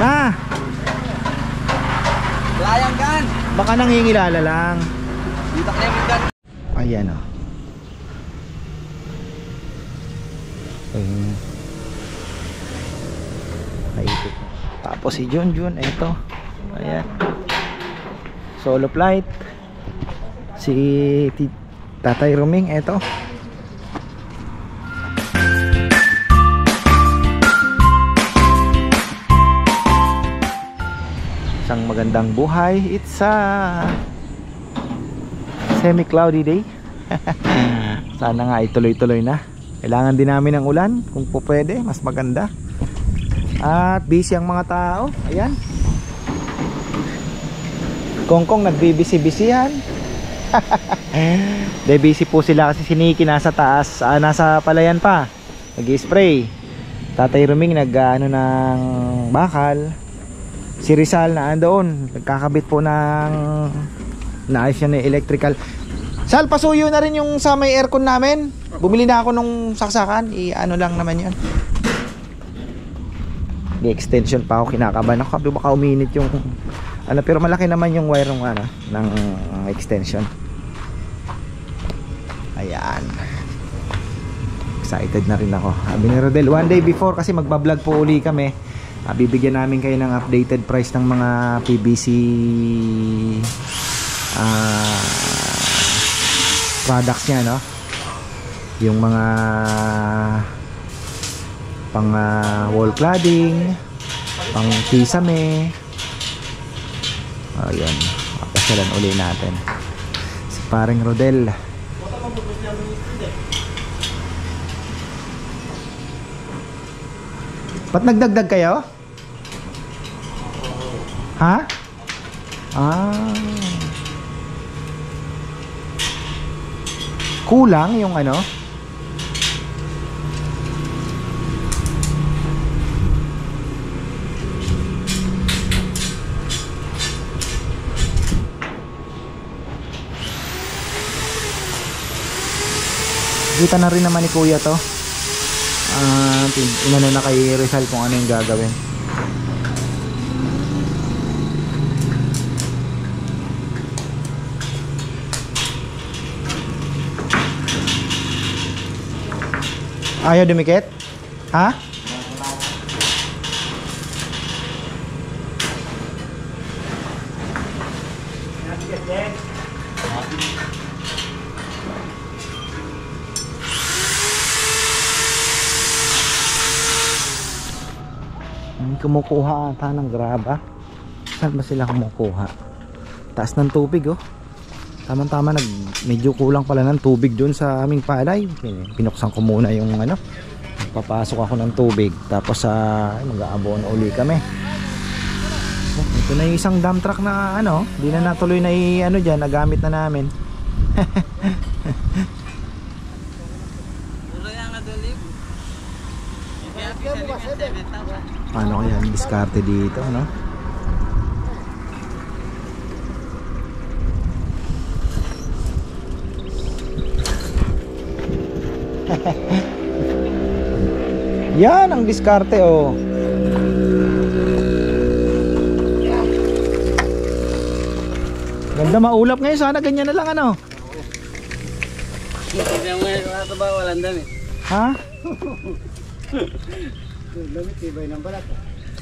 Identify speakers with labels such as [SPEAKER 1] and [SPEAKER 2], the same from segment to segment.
[SPEAKER 1] Ah!
[SPEAKER 2] Layang gan.
[SPEAKER 1] Baka nangingilala lang.
[SPEAKER 2] Dito ka namin gan.
[SPEAKER 1] Ayan o. Naipit. Tapos si Junjun, ito. Ayan. Solo flight. Si Tatay Ruming, ito. Isang magandang buhay. It's a semi-cloudy day. Sana nga ituloy-tuloy na. Kailangan din namin ng ulan kung po pwede, mas maganda. At busy ang mga tao. Ayan. Kongkong nagbibisi-bisihan. De busy po sila kasi si Nikki nasa taas, nasa palayan pa. Nag-spray. Tatay Ruming nag-ano ng bakal. Si Rizal na andoon, nagkakabit po ng naayos yan ng electrical. Sal, pasuyo na rin yung sa may aircon namin. Bumili na ako nung saksakan. I-ano lang naman yan. May extension pa ako, kinakabahan ako. Baka uminit yung ano, pero malaki naman yung wire ng ano, ng extension. Ayan. Excited na rin ako. Sabi ni Rodel, one day before kasi magbablog po uli kami. Bibigyan namin kayo ng updated price ng mga PVC products niya, no? Yung mga pang wall cladding, pang kisame. Ayan, pasyalan uli natin si paring Rodel. Ba't nagdagdag kayo? Ha? Kulang yung ano? Kita na rin naman ni Kuya to. Inano na kay Rizal kung ano yung gagawin. Ayaw dumikit? Ha? Kumukuha ata ng graba. Saan ba sila kumukuha? Taas ng tubig, oh. Tama-tama, medyo kulang pala ng tubig dun sa aming palay. Pinuksan ko muna yung ano, papasok ako ng tubig. Tapos mag-aabono uli kami. Ito na yung isang dump truck na ano, di na natuloy na ano dyan, nagamit na namin. Ano kaya ang diskarte dito, no? Yan ang diskarte, oh. Ganda, maulap ngayon. Sana ganyan na lang, ano?
[SPEAKER 2] Hindi mo ito ba walang dami?
[SPEAKER 1] Ha?
[SPEAKER 2] Damit tibay ng balat.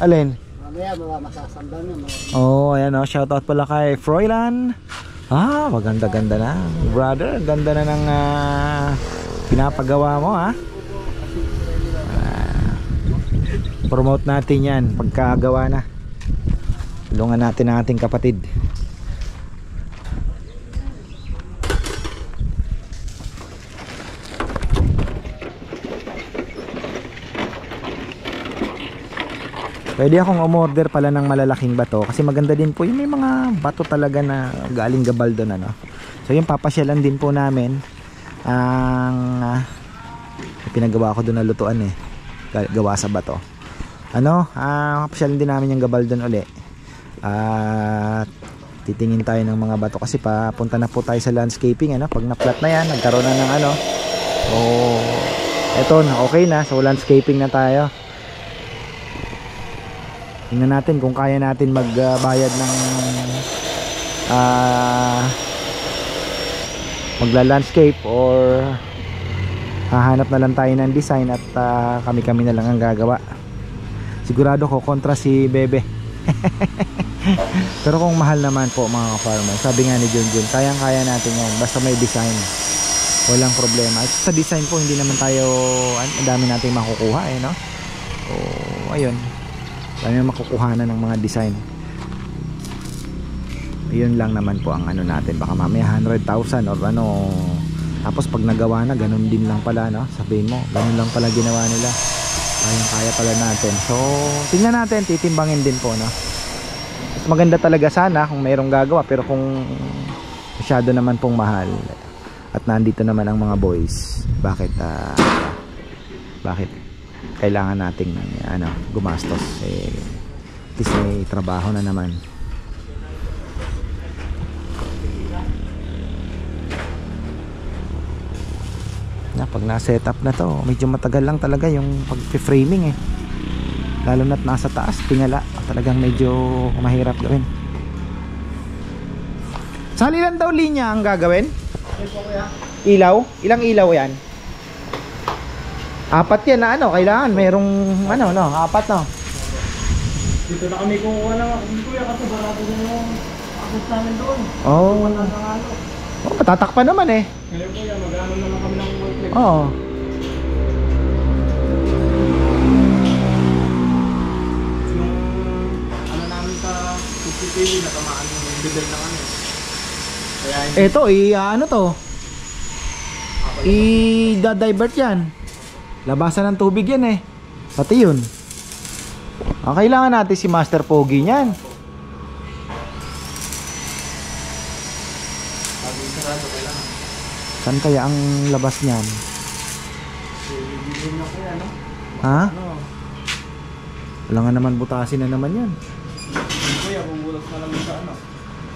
[SPEAKER 1] Alin?
[SPEAKER 2] Mamaya masasambang na.
[SPEAKER 1] Oh, ayan, oh. Shoutout pala kay Froilan. Maganda-ganda na. Brother, ganda na ng pinapagawa mo, ha? Promote natin yan pagkagawa na. Tulungan natin ang ating kapatid. Pwede akong umorder pala ng malalaking bato kasi maganda din po yung may mga bato talaga na galing Gabal doon, ano. So yung papasyalan din po namin ang pinagawa ko doon na lutuan, gawa sa bato. Papasyalan din namin yung Gabal doon uli. At titingin tayo ng mga bato kasi papunta na po tayo sa landscaping, pag na-flat na yan, nagkaroon na ng eto na, okay na, so landscaping na tayo. Tingnan natin kung kaya natin magbayad ng magla-landscape or hahanap na lang tayo ng design at kami-kami na lang ang gagawa. Sigurado ko kontra si Bebe. Pero kung mahal naman po mga farmer, sabi nga ni Junjun, kayang-kaya natin yan basta may design, walang problema. At sa design po hindi naman tayo, ang dami natin makukuha no. So ayun, dami makukuha na ng mga design. Yun lang naman po ang ano natin, baka mamaya 100,000 or ano, tapos pag nagawa na ganun din lang pala no. Sabihin mo ganun lang pala ginawa nila, kayang-kaya pala natin. So tingnan natin, titimbangin din po no. Maganda talaga sana kung mayroong gagawa, pero kung masyado naman pong mahal at nandito naman ang mga boys, bakit kailangan nating gumastos, at least may trabaho na naman. Pag na-set up na to, medyo matagal lang talaga yung pag-framing lalo na't nasa taas, tingala, talagang medyo mahirap gawin. Saan ilan daw linya ang gagawin? Ilaw? Ilang ilaw yan? 4 yan na kailangan mayroong no, 4 no.
[SPEAKER 2] Dito na kami kukuha ng kuya kasi barato yung akos namin doon.
[SPEAKER 1] Tatakpan naman
[SPEAKER 2] Ngayon kuya, mag-ano naman kami ng workplace.
[SPEAKER 1] Oo.
[SPEAKER 2] Pili na tamaan yung bidel na kami. Kaya
[SPEAKER 1] ito i-divert yan, labasan ng tubig yan pati yun. Kailangan natin si Master Pogi niyan. Saan kaya ang labas niyan? Ha? Wala nga naman, butasin na naman yan.
[SPEAKER 2] kuya, bubulot na lang sa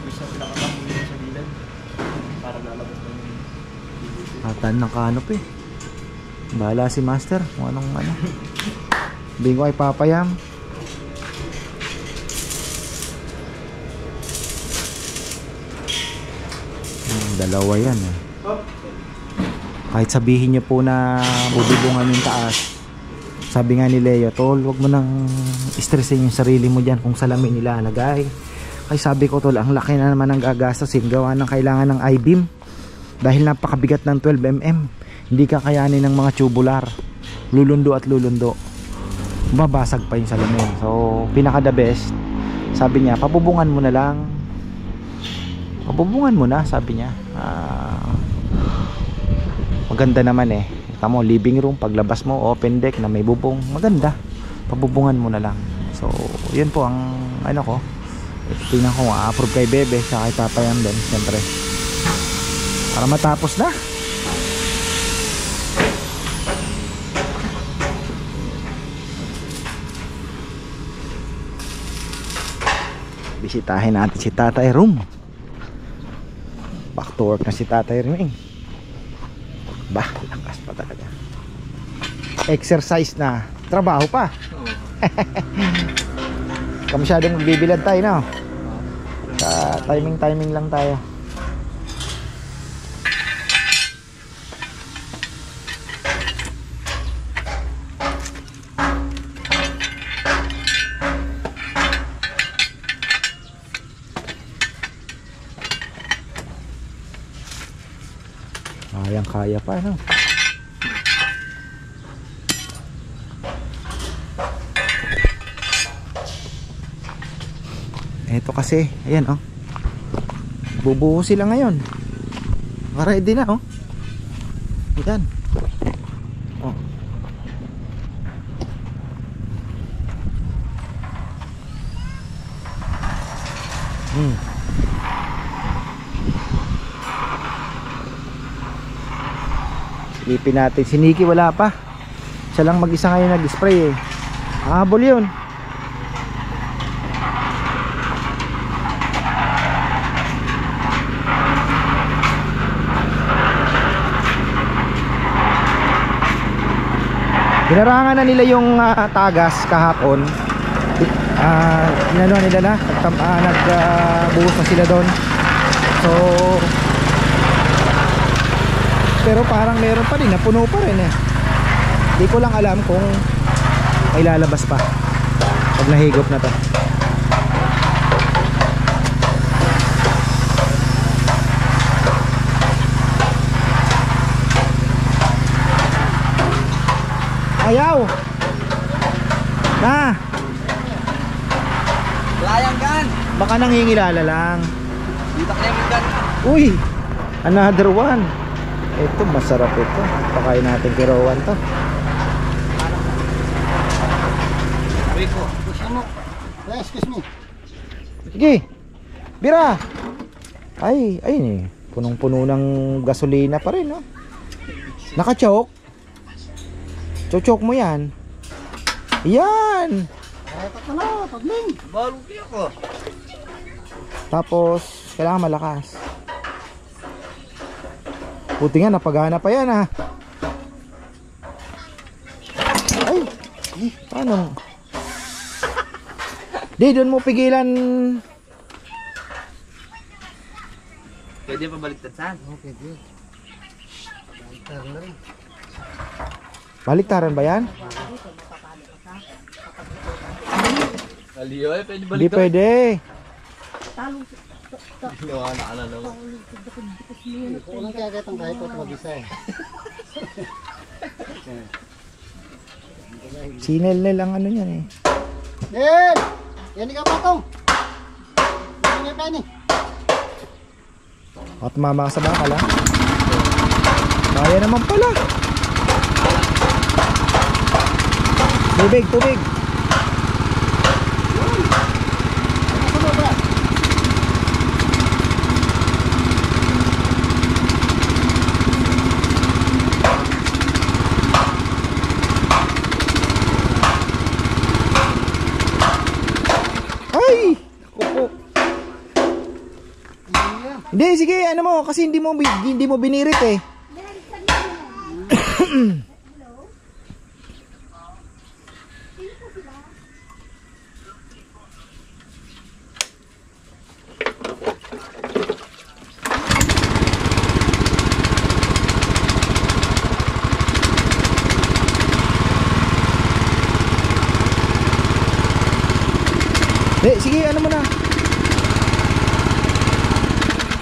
[SPEAKER 2] bisa pinakatapon dito sa gilid para lalabas na yung
[SPEAKER 1] atan ng kanop bahala si Master kung anong hindi ko ay papayam. Dalawa yan kahit sabihin nyo po na bububungan yung taas. Sabi nga ni Leo, tol, wag mo nang stressin yung sarili mo dyan kung salamin nilalagay. Ay sabi ko, tol, ang laki na naman ng gagastasin gawa ng kailangan ng I-beam dahil napakabigat ng 12mm. Hindi kakayanin ng mga tubular, lulundo at lulundo, babasag pa yung salamin. So pinaka the best, sabi niya, pabubungan mo na lang, pabubungan mo na, sabi niya. Maganda naman tamo, living room, paglabas mo open deck na may bubong, maganda, pabubungan mo na lang. So yun po ang ko. Tingnan ko approve kay Bebe sa kay Papayam din siyempre para matapos na. Bisitahin natin si Tatay Room. Back to work na si Tatay Room Bah, lakas pa talaga. Exercise na, trabaho pa. Kamasyadong magbibilad tayo, no? Sa timing lang tayo. Kaya pa, no? Ito kasi, ayan bubuho sila ngayon. Ready na ayan. Silipin natin. Si Nikki wala pa. Siya lang mag-isa ngayon nag-spray habol yun. Hinarangan na nila yung tagas kahapon. inano nila na nagbuhos na sila doon. So pero parang meron pa rin, napuno pa rin eh. Di ko lang alam kung may lalabas pa pag nahigop na to. Ayaw na
[SPEAKER 2] Layang gan!
[SPEAKER 1] baka nangingilala lang.
[SPEAKER 2] Dito kayo mo gan!
[SPEAKER 1] Uy, another one. Ito masarap ito, pakain natin kay Rowan to.
[SPEAKER 2] Sabi ko.
[SPEAKER 3] Excuse me.
[SPEAKER 1] Sige, bira. Ay eh, punong-puno ng gasolina pa rin, no? Naka-choke. Choke mo yan. Yan.
[SPEAKER 3] Pagling.
[SPEAKER 2] Balugi ako.
[SPEAKER 1] Tapos, kailangan malakas. Buti nga, napagana pa yan, ha? Ay, paano? Di, doon mo pigilan.
[SPEAKER 2] Pwede pa baliktad saan?
[SPEAKER 3] Okay, di. Baliktad na rin.
[SPEAKER 1] Baliktaran ba yan?
[SPEAKER 2] Aliyo eh, pwede
[SPEAKER 1] Hindi
[SPEAKER 2] baliktad.
[SPEAKER 1] pwede.
[SPEAKER 2] Ginawa na ka na naman.
[SPEAKER 3] Unang kaya gatang kahit ko mag-isa eh.
[SPEAKER 1] Sinel ang ano yan eh.
[SPEAKER 3] Nel! Yan ikaw patong! Yan nga pa ni.
[SPEAKER 1] At mama ka sa bakal, ha? Kaya naman pala. Tubig, tubig.
[SPEAKER 3] Ano ba?
[SPEAKER 1] Ay! Kuko. Hindi, sige, ano mo, kasi hindi mo binirit eh. Sige, ano mo na.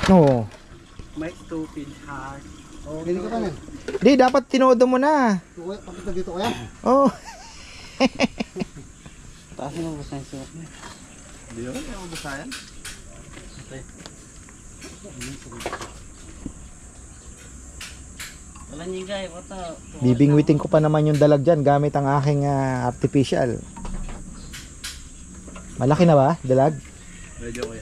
[SPEAKER 1] No.
[SPEAKER 2] My stupid heart.
[SPEAKER 3] Oh, hindi ka pa Nel.
[SPEAKER 1] Di, dapat tinodo mo na.
[SPEAKER 3] Pakita dito kaya?
[SPEAKER 1] Oh.
[SPEAKER 2] Taas mo ba sa suot niya? Hindi yun, hindi ako basayan. Okay. Wala niyo guys, wata.
[SPEAKER 1] Bibingwitin ko pa naman yung dalag dyan gamit ang aking artificial. Malaki na ba, dalag?
[SPEAKER 2] Medyo kuya.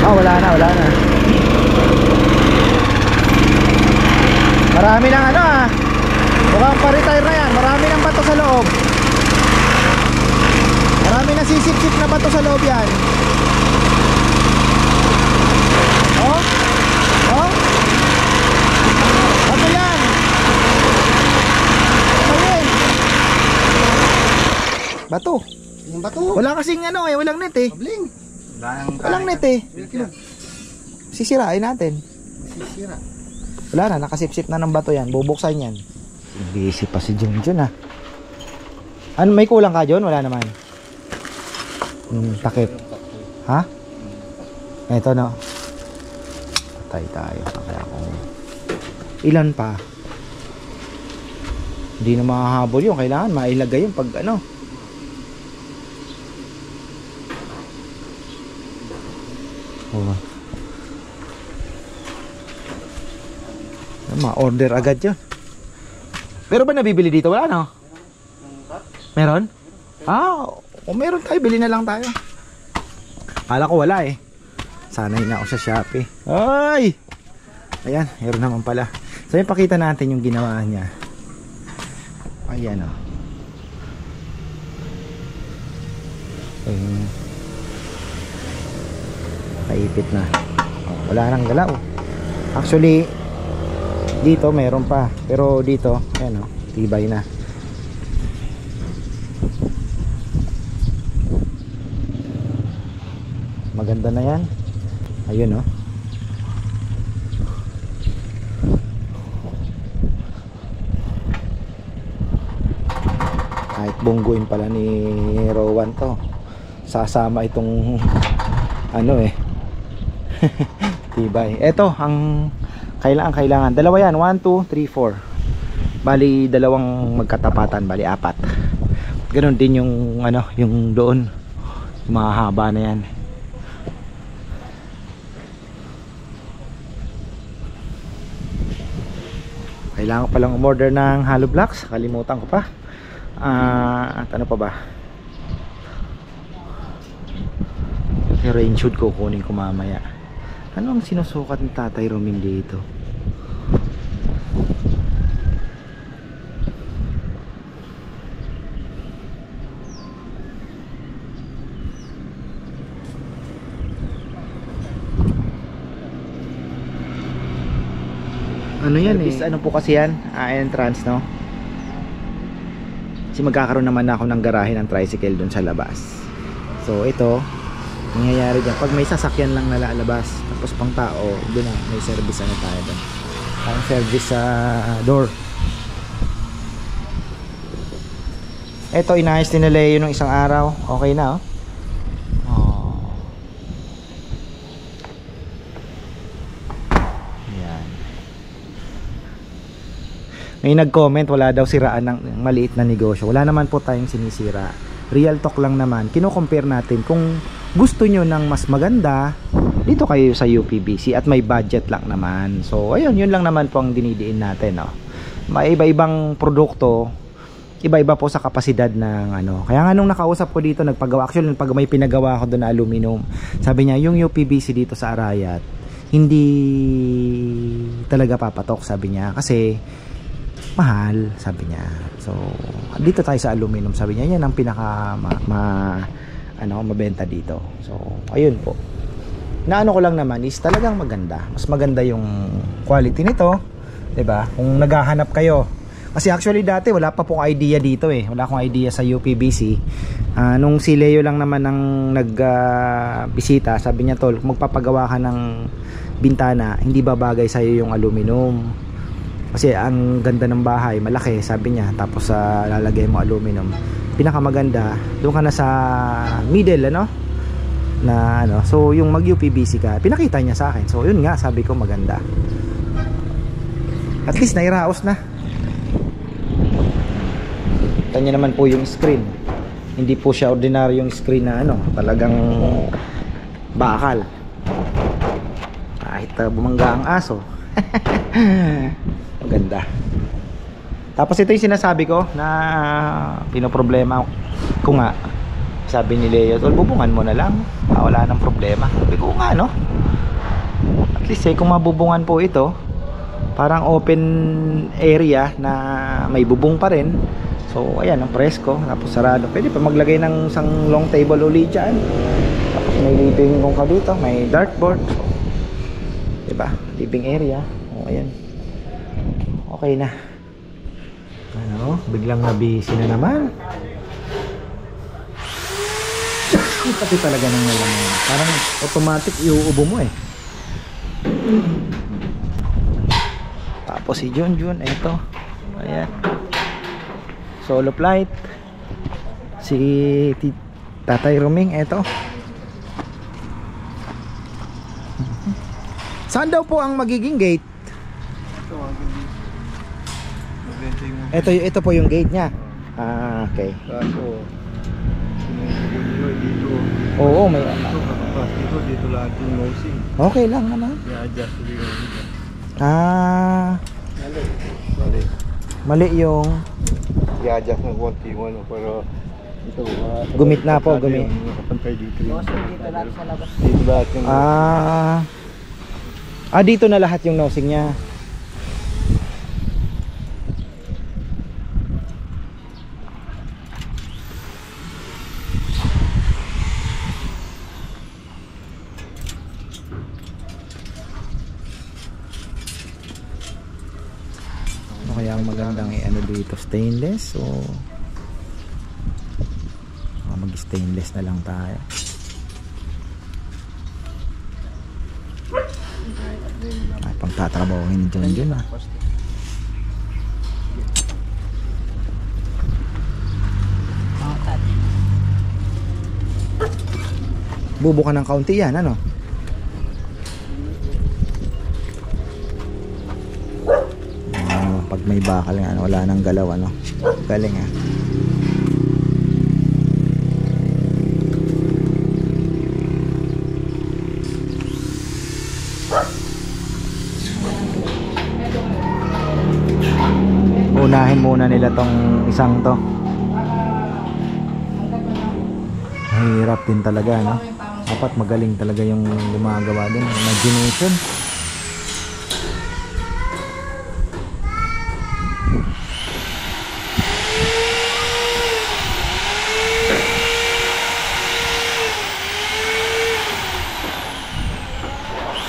[SPEAKER 1] Oh, wala na, wala na. Marami ng ano ah. Mukhang pa-retire na yan. Marami ng bato sa loob. Marami na sisip-sip na bato sa loob yan. Oh? Oh? Bato yan. Ayun. Bato.
[SPEAKER 3] Yung bato.
[SPEAKER 1] Wala kasing ano eh, walang net eh.
[SPEAKER 3] Pabling.
[SPEAKER 1] Walang net eh. Sisirain natin.
[SPEAKER 3] Sisira.
[SPEAKER 1] Wala na, nakasip-sip na ng bato yan. Bubuksan yan. Busy pa si Junjun ah. Ano, may kulang ka Jun? Wala naman. Takip. Ha? Ito no. Patay tayo. Kaya kung ilan pa? Hindi na makahabol yun. Kailangan mailagay yung pag ano. Oh. Ma-order agad yun. Pero ba nabibili dito? Wala no? Meron? Ah, kung meron tayo, bili na lang tayo. Kala ko wala eh. Sanay na ako sa Shopee. Ay! Ayan, meron naman pala. So, yung pakita natin yung ginawa niya. Ayan o. Naipit na. Oh, wala nang galaw. Actually, dito meron pa. Pero dito, ayan o, tibay na. Maganda na yan. Ayun o. Kahit bungguin pala ni Rowan to, sasama itong ano eh. Tibay. Eto ang kailangan. Dalawa yan. 1, 2, 3, 4. Bali dalawang magkatapatan. Bali 4. Ganon din yung ano, yung doon. Mahaba na yan. Kailangan palang umorder ng hollow blocks. Kalimutan ko pa. At ano pa ba? Yung range hood ko kunin ko mamaya. Ano ang sinusukat ni Tatay Roming dito? Ano yan service, eh? Ano po kasi yan? Entrance, no? Kasi magkakaroon naman ako ng garahe ng tricycle dun sa labas. So ito, nangyayari dyan pag may sasakyan lang nalalabas, tapos pang tao, doon na may service ano tayo doon. Parang service sa door. Ito, inayos din nila yun ng isang araw. Okay na oh. May nag-comment, wala daw siraan ng maliit na negosyo. Wala naman po tayong sinisira. Real talk lang naman. Kino-compare natin kung gusto nyo ng mas maganda, dito kayo sa UPBC at may budget lang naman. So ayun, yun lang naman po ang dinidiin natin, no? May iba-ibang produkto, iba-iba po sa kapasidad ng ano. Kaya nga nung nakausap ko dito, nagpagawa, actually pag may pinagawa ko doon na aluminum, sabi niya yung UPBC dito sa Arayat hindi talaga papatok, sabi niya, kasi mahal, sabi niya. So dito tayo sa aluminum, sabi niya, yan ang pinaka mabenta dito. So ayun po, naano ko lang naman is talagang maganda, mas maganda yung quality nito, 'di ba? Kung naghahanap kayo, kasi actually dati wala pa pong idea dito eh, wala akong idea sa UPBC. Nung si Leo lang naman ang nagbisita, sabi niya, tol, kung magpapagawa ka ng bintana, hindi babagay sa iyo yung aluminum. Kasi ang ganda ng bahay, malaki, sabi niya, tapos lalagay mo aluminum. Pinakamaganda, doon ka na sa middle, ano? Na ano, so yung mag UPBC ka, pinakita niya sa akin. So yun nga, sabi ko maganda. At least nairaos na. Kanya naman po yung screen. Hindi po siya ordinaryong screen na ano, talagang bakal. Kahit bumangga ang aso. Maganda. Tapos ito yung sinasabi ko na pinoproblema ko nga, Sabi ni Leo, tol, bubungan mo na lang. Wala nang problema. Sabi ko nga, no? At least kung mabubungan po ito, parang open area na may bubong pa rin. So ayan, ang presko, tapos sarado. Pwede pa maglagay ng isang long table uli dyan. Tapos may living room ka dito, may dartboard. So, diba? Living area. O ayan. Okay na. Ano? Biglang na-busy na naman. Pati talaga ng nalaman. Parang automatic iuubo mo eh. Tapos si Junjun, eto. Ayan. Solo flight. Si Tatay Roming, eto. Saan daw po ang magiging gate? Ito po yung gate niya. Ah, okay.
[SPEAKER 2] Dito.
[SPEAKER 1] Oo, may
[SPEAKER 2] Dito lahat yung nosing.
[SPEAKER 1] okay lang naman.
[SPEAKER 2] I-adjust ulit dito.
[SPEAKER 1] Ah, mali yung
[SPEAKER 2] I-adjust ng konti mo, ano, pero ito,
[SPEAKER 1] gumit na po, gumit.
[SPEAKER 2] Nakapantay dito.
[SPEAKER 3] Dito lahat sa labas.
[SPEAKER 2] Dito lahat yung
[SPEAKER 1] dito na lahat yung nosing niya. Kaya ang magandang ano dito, stainless o mag stainless na lang tayo. Ay, pang tatrabahohin ni Junjun ah. Bubo ka ng kaunti yan, ano? Pag may bakal nga, wala nang galaw, ano? Galing ah. Unahin muna nila tong isang to. Mahirap din talaga, no? Dapat magaling talaga yung gumagawa din. Imagination.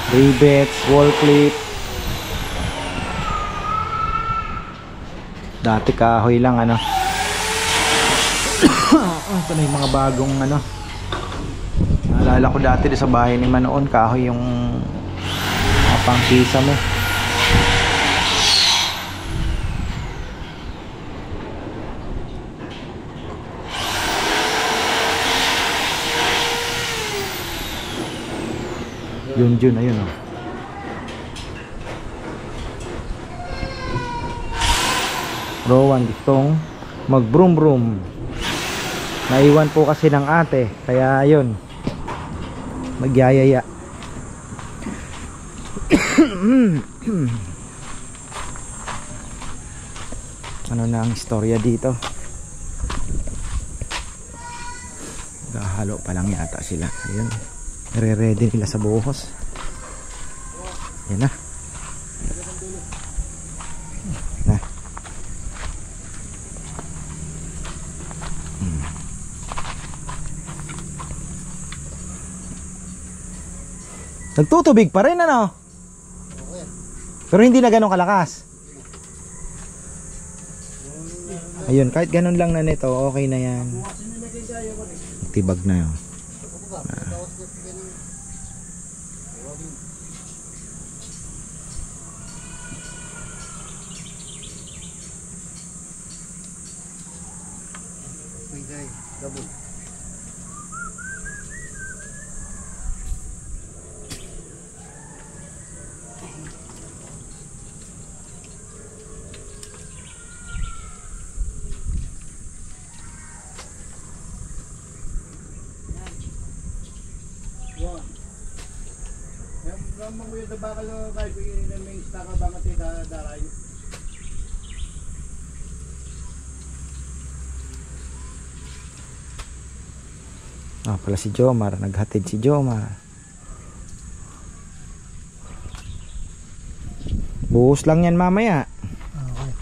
[SPEAKER 1] Rivets, wall clip. Dati kahoy lang, ano. Ito na yung mga bagong ano. Naalala ko dati sa bahay ni Manoon, kahoy yung pangkisa mo. Junjun, ayun oh. Rowan gustong mag broom broom. Naiwan po kasi ng ate, kaya ayun, magyayaya. Ano na ang istorya dito? Gahalo pa lang yata sila. Ayun, re-ready nila sa buhos. Yan na. Nagtutubig pa rin, ano? Pero hindi na ganun kalakas. Ayun, kahit ganun lang na nito, okay na yan. Tibag na yun. Pala si Jomar, naghatid si Jomar. Buhos lang yan mamaya.
[SPEAKER 3] Okay.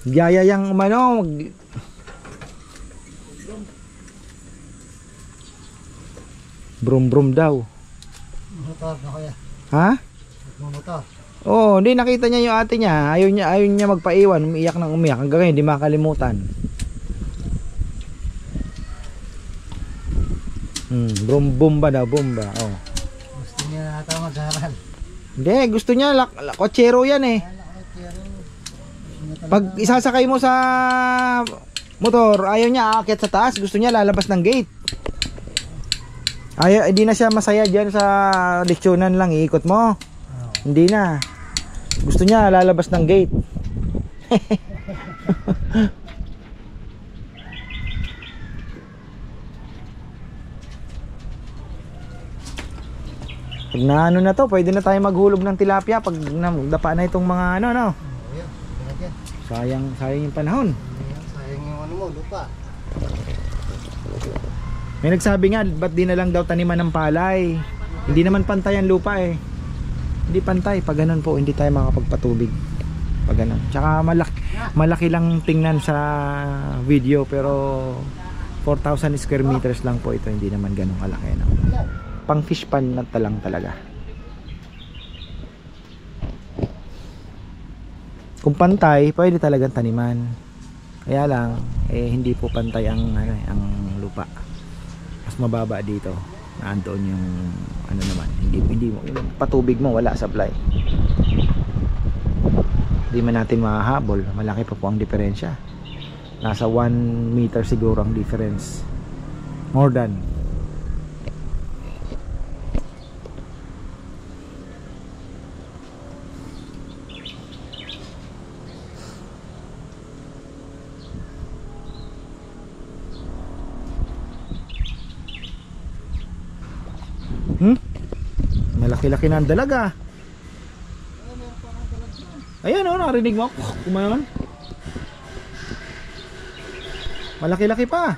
[SPEAKER 1] Biyaya yang umano. Brum brum daw.
[SPEAKER 3] Motor na kaya.
[SPEAKER 1] Ha?
[SPEAKER 3] Motor.
[SPEAKER 1] Oo, hindi nakita niya yung ate niya. Ayaw niya magpaiwan, umiiyak nang umiyak. Hanggang ngayon, hindi makalimutan. Brum bomba daw, bomba. Oh.
[SPEAKER 3] Gusto niya na ata mag-aral.
[SPEAKER 1] Hindi, gusto niya kotsero yan eh. Pag isasakay mo sa motor, ayaw niya aakyat sa taas, gusto niya lalabas ng gate. Ayaw, hindi na siya masaya diyan sa leksyonan lang iikot mo. Hindi na. Gusto niya lalabas ng gate. Pag na ano na to, pwede na tayo maghulog ng tilapia pag dapa na itong mga ano no. Sayang yung panahon.
[SPEAKER 3] Sayang yung ano mo, lupa.
[SPEAKER 1] May nagsabi nga, ba't di na lang daw taniman ng palay? Hindi naman pantay ang lupa eh. Hindi pantay, pag ganun po hindi tayo makapagpatubig. Pag ganun. Tsaka malaki lang tingnan sa video pero 4,000 square meters lang po ito, hindi naman ganun kalaki no? Pang fish pan na lang talaga. Kung pantay, pwede talagang taniman. Kaya lang hindi po pantay ang lupa. Mas mababa dito. Naandoon yung ano naman, hindi mo yung patubig mo wala supply. Hindi man natin mahahabol, malaki pa po ang diferensya. Nasa 1 meter siguro ang difference. More than. Malaki-laki na ang dalaga. Ayan o, narinig mo. Kumayon. Malaki-laki pa.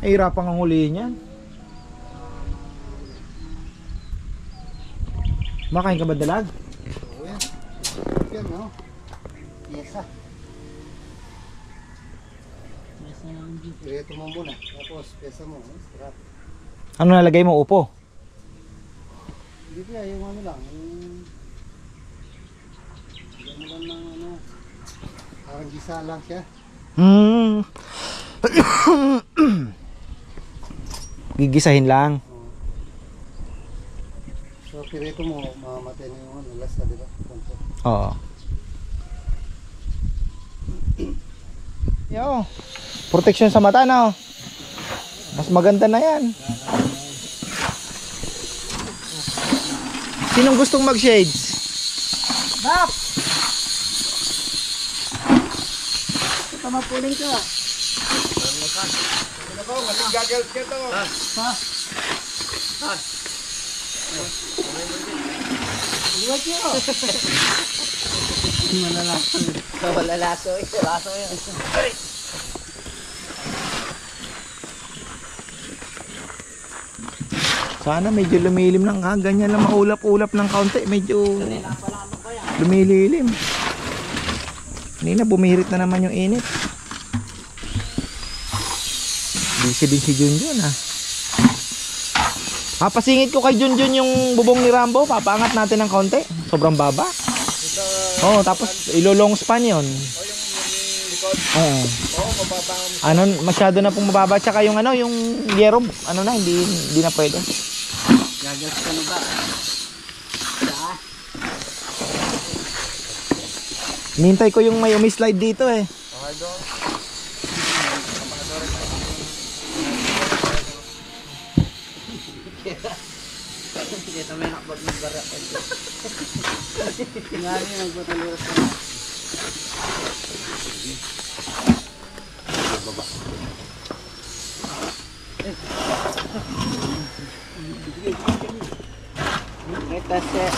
[SPEAKER 1] Ay, hirapang ang hulihin yan. Makain ka ba dalag?
[SPEAKER 3] Yan no. Yesa. Direto mo muna, tapos pesa mo, strap.
[SPEAKER 1] Ano nalagay mo? Upo?
[SPEAKER 3] Hindi kaya yung ano lang, yung lang ng ano, parang gisa lang siya.
[SPEAKER 1] Gigisahin lang.
[SPEAKER 3] So direto mo, mamamatay na yung ano, lasa, di ba?
[SPEAKER 1] Oo. Yo. Protection sa mata na. Mas maganda na yan. Sinong gustong mag-shades?
[SPEAKER 3] Bap! Ito mapuling ka.
[SPEAKER 2] Ano ba? Maling gagals ka to.
[SPEAKER 3] Ha? Iwag nyo. Malalaso. Malalaso. Laso yun.
[SPEAKER 1] Sana medyo lumilim lang ha. Ganyan lang maulap-ulap ng kaunti. Medyo lumililim. Kanina bumirit na naman yung init. Busy din si Junjun ha. Papasingit ko kay Junjun yung bubong ni Rambo. Papaangat natin ng kaunti. Sobrang baba. Oo, tapos ilo-long span yun. Oo. Ano, masyado na pong mababa. Tsaka yung ano, yung yero, ano na, hindi na pwede.
[SPEAKER 3] Gagas ka na ba?
[SPEAKER 1] Nintay ko yung may umi-slide dito eh.
[SPEAKER 2] Okay doon.
[SPEAKER 3] Dito may nakbag ng barak. Tingnan yung nagpataluras ka na. itas eh.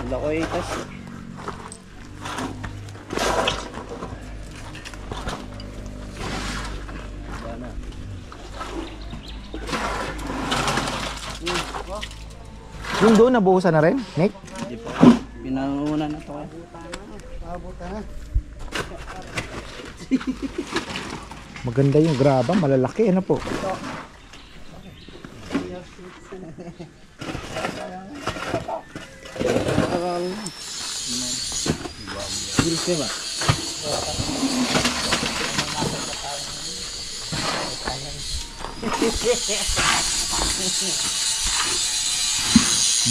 [SPEAKER 3] Wala ko itas.
[SPEAKER 1] Yung doon, nabuhusan na rin, Nick?
[SPEAKER 3] Hindi po. Pinauna na to. Pabuta na.
[SPEAKER 1] Maganda yung graba, malalaki, ano po?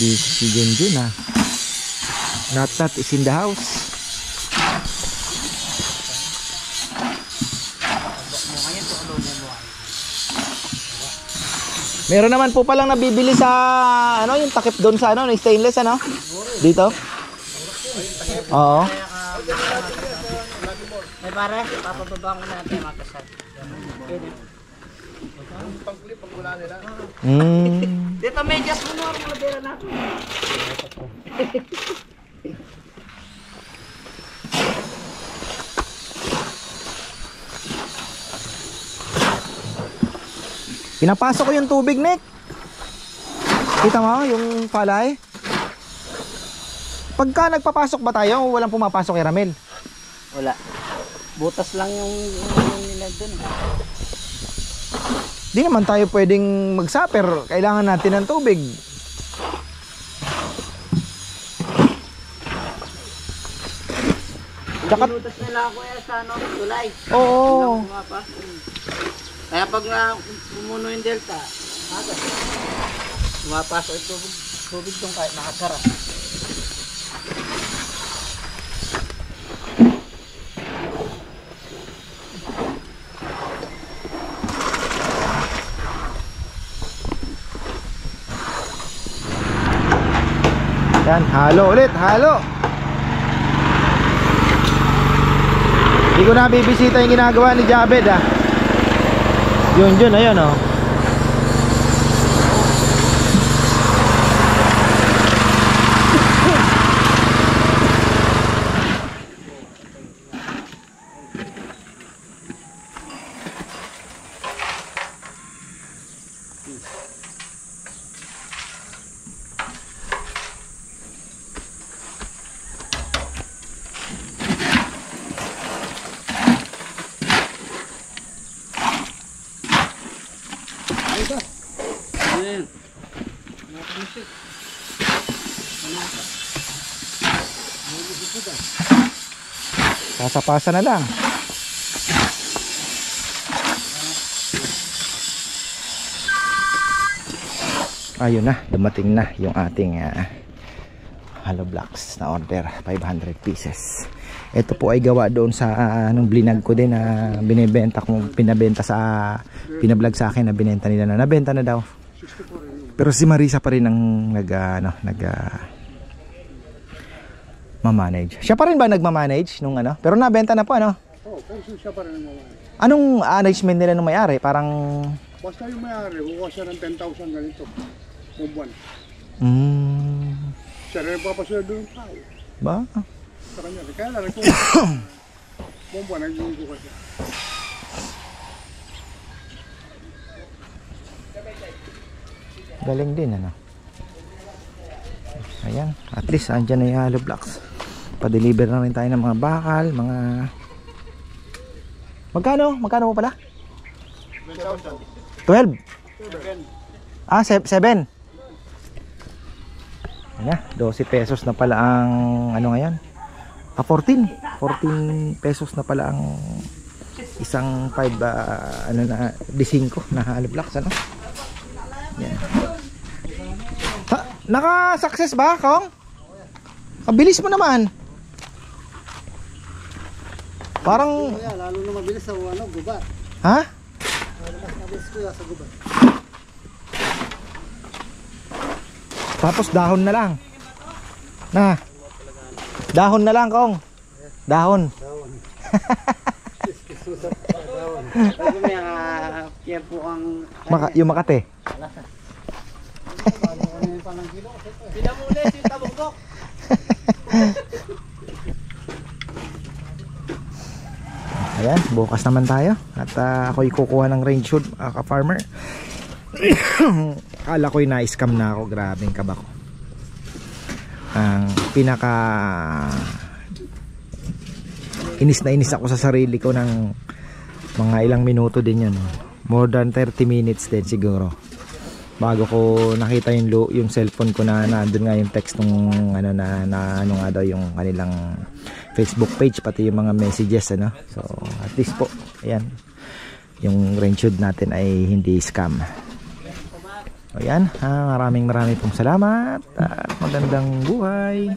[SPEAKER 1] Si Junjun ah. Natat is in the house. Meron naman po palang nabibili sa ano yung takip doon sa ano, stainless ano? Dito? Oo.
[SPEAKER 3] May pare, papababa ko natin makasal. Dito medyas mo na ang madera natin.
[SPEAKER 1] Pinapasok ko yung tubig, Nick. Kita mo yung palay? Pagka nagpapasok ba tayo, walang pumapasok kay Ramel?
[SPEAKER 3] Wala. Butas lang yung nila dun.
[SPEAKER 1] Di naman tayo pwedeng magsaper. Kailangan natin ng tubig.
[SPEAKER 3] Binutas nila ako sa ano, tulay.
[SPEAKER 1] Oo.
[SPEAKER 3] Kaya pag pumuno yung delta, pumapasok yung tubig doon kahit nakasara.
[SPEAKER 1] Yan, halo ulit, halo. Hindi ko na bibisita yung ginagawa ni Jabed ah. Yun, ayun oh. Pasapasa na lang. Ayun na, dumating na yung ating hollow blocks na order, 500 pieces. Ito po ay gawa doon sa anong blinag ko din na binebenta kung pinabenta sa pinablog sa akin na binenta nila na nabenta na daw. Pero si Marisa pa rin ang ma-manage. Siya pa rin ba nagma-manage nung ano? Pero nabenta na po ano?
[SPEAKER 4] Oo, pero siya pa rin ang
[SPEAKER 1] Anong management nila nung may-ari? Parang
[SPEAKER 4] basta yung may-ari, kukuha siya ng 10,000 ganito. Buwan. Siya rin papasya doon ng tao.
[SPEAKER 1] Ba?
[SPEAKER 4] Sa kanya. Kaya lang, buwan, naging ko siya.
[SPEAKER 1] Galing din ano. Ayan, at least andyan na yung hollow blocks. Pa-deliver na rin tayo ng mga bakal, mga Magkano mo pala? 12. Ah, 7. Ayan na, 12 pesos na pala ang ano ngayon? 14 pesos na pala ang isang 5 ano na D5 na hollow blocks ano. Yan. Naka-success ba, Kong? Kabilis mo naman. Parang
[SPEAKER 3] Lalo na mabilis sa ano, gubat.
[SPEAKER 1] ha?
[SPEAKER 3] Mas mabilis ko sa gubat.
[SPEAKER 1] Tapos dahon na lang. Na. Dahon na lang, Kong. Dahon.
[SPEAKER 3] Pag may tiempo ang
[SPEAKER 1] Yung Makate.
[SPEAKER 3] pa ng kilo.
[SPEAKER 2] Pinamulit yung tabunggok.
[SPEAKER 1] Ayan, bukas naman tayo. At ako'y kukuha ng range hood, ka-farmer. Akala ko'y na-scam na ako. Grabing kaba ko. Ang pinaka inis na inis ako sa sarili ko ng mga ilang minuto din yun. More than 30 minutes din siguro. Bago ko nakita yung cellphone ko na nandun nga yung text nung ano ano nga daw yung kanilang Facebook page, pati yung mga messages, ano. So at least po, ayan, yung range hood natin ay hindi scam. Ayan, maraming pong salamat at magandang buhay.